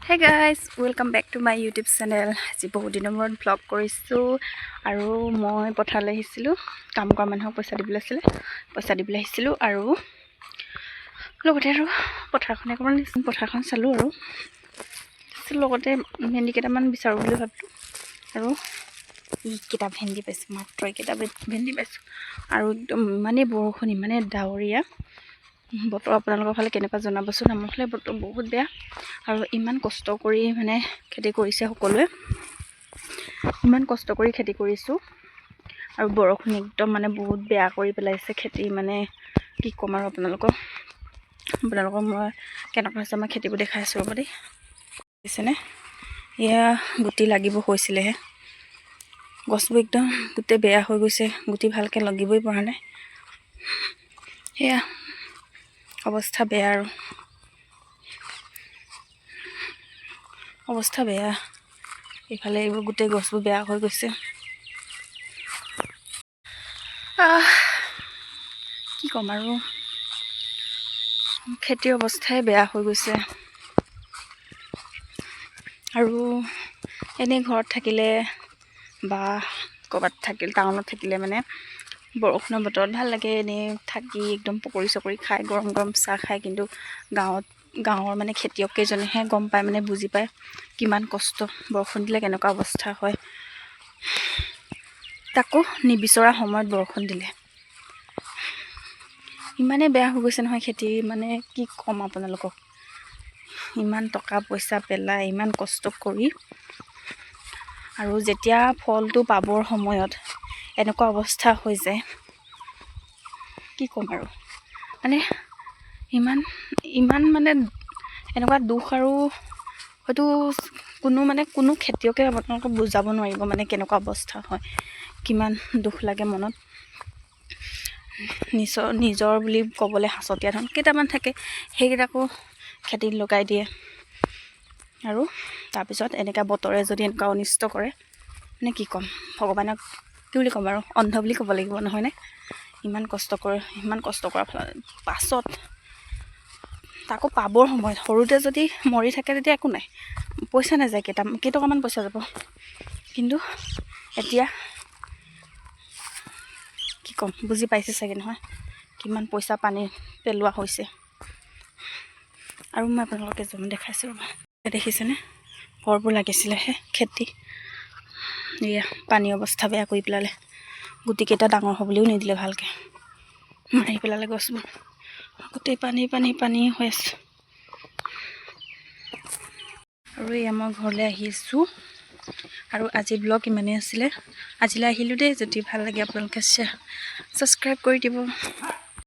Hey guys, welcome back to my YouTube channel. আজি বহুত দিনৰ মূৰত vlog কৰিছোঁ আৰু মই পথাৰলৈ আহিছিলোঁ কাম কৰা মানুহক পইচা দিবলৈ আহিছিলোঁ আৰু লগতে আৰু পথাৰখন চালোঁ আৰু লগতে ভেন্দি কেইটামান বিচাৰোঁ বুলি ভাবিলোঁ আৰু এইকেইটা ভেন্দি পাইছোঁ মাত্ৰ এইকেইটা ভেন্দি পাইছোঁ আৰু একদম ইমানেই বৰষুণ ইমানেই ডাৱৰীয়া বতৰ আপোনালোকৰ ফালে কেনেকুৱা জনাবচোন আমাৰ ফালে বতৰ বহুত বেয়া আৰু ইমান কষ্ট কৰি মানে খেতি কৰিছে সকলোৱে ইমান কষ্ট কৰি খেতি কৰিছোঁ আৰু বৰষুণ একদম মানে বহুত বেয়া কৰি পেলাইছে খেতি মানে কি ক'ম আৰু আপোনালোকক মই কেনেকুৱা হৈছে আমাৰ খেতিবোৰ দেখাই আছোঁ ৰ'ব দেই দেখিছেনে এয়া গুটি লাগিব হৈছিলেহে গছবোৰ একদম গোটেই বেয়া হৈ গৈছে গুটি ভালকৈ লাগিবই পৰা নাই এয়া অৱস্থা বেয়া আৰু অৱস্থা বেয়া এইফালে এইবোৰ গোটেই গছবোৰ বেয়া হৈ গৈছে কি ক'ম আৰু খেতিৰ অৱস্থাই বেয়া হৈ গৈছে আৰু এনেই ঘৰত থাকিলে বা ক'ৰবাত থাকিলে টাউনত থাকিলে মানে বৰষুণৰ বতৰত ভাল লাগে এনেই থাকি একদম পকৰি চকৰি খাই গৰম গৰম চাহ খাই কিন্তু গাঁৱৰ মানে খেতিয়ক কেইজনেহে গম পায় মানে বুজি পায় কিমান কষ্ট বৰষুণ দিলে কেনেকুৱা অৱস্থা হয় তাকো নিবিচৰা সময়ত বৰষুণ দিলে ইমানেই বেয়া হৈ গৈছে নহয় খেতি মানে কি ক'ম আপোনালোকক ইমান টকা পইচা পেলাই ইমান কষ্ট কৰি আৰু যেতিয়া ফলটো পাবৰ সময়ত এনেকুৱা অৱস্থা হৈ যায় কি ক'ম আৰু মানে ইমান মানে এনেকুৱা দুখ আৰু হয়তো কোনো খেতিয়কে আপোনালোকক বুজাব নোৱাৰিব মানে কেনেকুৱা অৱস্থা হয় কিমান দুখ লাগে মনত নিজৰ বুলি ক'বলৈ সাঁচতীয়া ধন কেইটামান থাকে সেইকেইটাকো খেতিত লগাই দিয়ে আৰু তাৰপিছত এনেকুৱা বতৰে যদি এনেকুৱা অনিষ্ট কৰে মানে কি ক'ম ভগৱানক কি বুলি ক'ম আৰু অন্ধ বুলি ক'ব লাগিব নহয়নে ইমান কষ্ট কৰাৰ পাছত তাকো পাবৰ সময়ত সৰুতে যদি মৰি থাকে তেতিয়া একো নাই পইচা নাযায় কেইটকামান পইচা যাব কিন্তু এতিয়া কি ক'ম বুজি পাইছে চাগে নহয় কিমান পইচা পানী পেলোৱা হৈছে আৰু মই আপোনালোকক কেইজনমান দেখাইছোঁ ৰ'বা দেখিছেনে ঘৰবোৰ লাগিছিলেহে খেতি এয়া পানী অৱস্থা বেয়া কৰি পেলালে গুটিকেইটা ডাঙৰ হ'বলৈও নিদিলে ভালকৈ মাৰি পেলালে গছবোৰ গোটেই পানী হৈ আছে আৰু এয়া মই ঘৰলৈ আহিছোঁ আৰু আজি ব্লগ ইমানেই আছিলে আজিলৈ আহিলোঁ দেই যদি ভাল লাগে আপোনালোকে ছাবস্ক্ৰাইব কৰি দিব